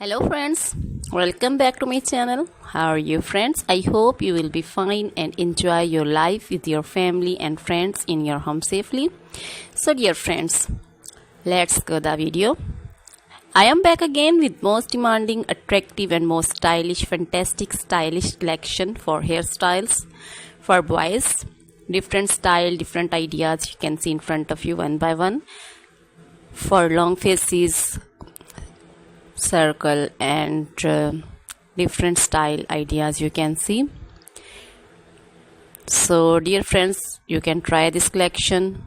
Hello friends, welcome back to my channel. How are you friends? I hope you will be fine and enjoy your life with your family and friends in your home safely. So dear friends, let's go the video. I am back again with most demanding, attractive and most stylish, fantastic stylish collection for hairstyles for boys. Different style, different ideas you can see in front of you one by one. For long faces, circle and different style ideas you can see. So dear friends, you can try this collection.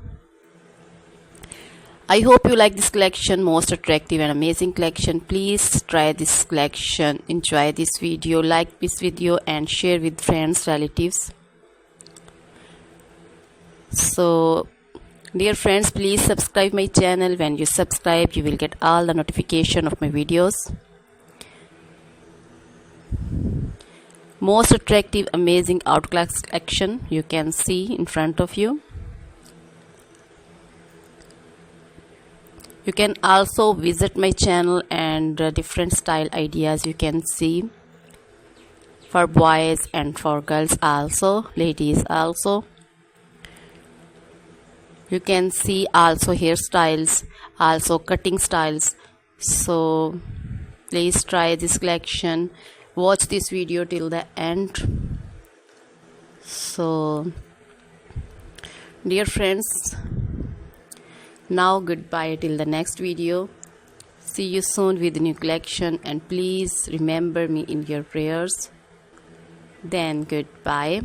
I hope you like this collection, most attractive and amazing collection. Please try this collection, enjoy this video, like this video and share with friends, relatives. So dear friends, please subscribe my channel. When you subscribe, you will get all the notification of my videos. Most attractive, amazing outclass collection you can see in front of you. You can also visit my channel and different style ideas you can see for boys and for girls also, ladies also. You can see also hairstyles, also cutting styles. So please try this collection. Watch this video till the end. So dear friends, now goodbye till the next video. See you soon with a new collection and please remember me in your prayers. Then goodbye.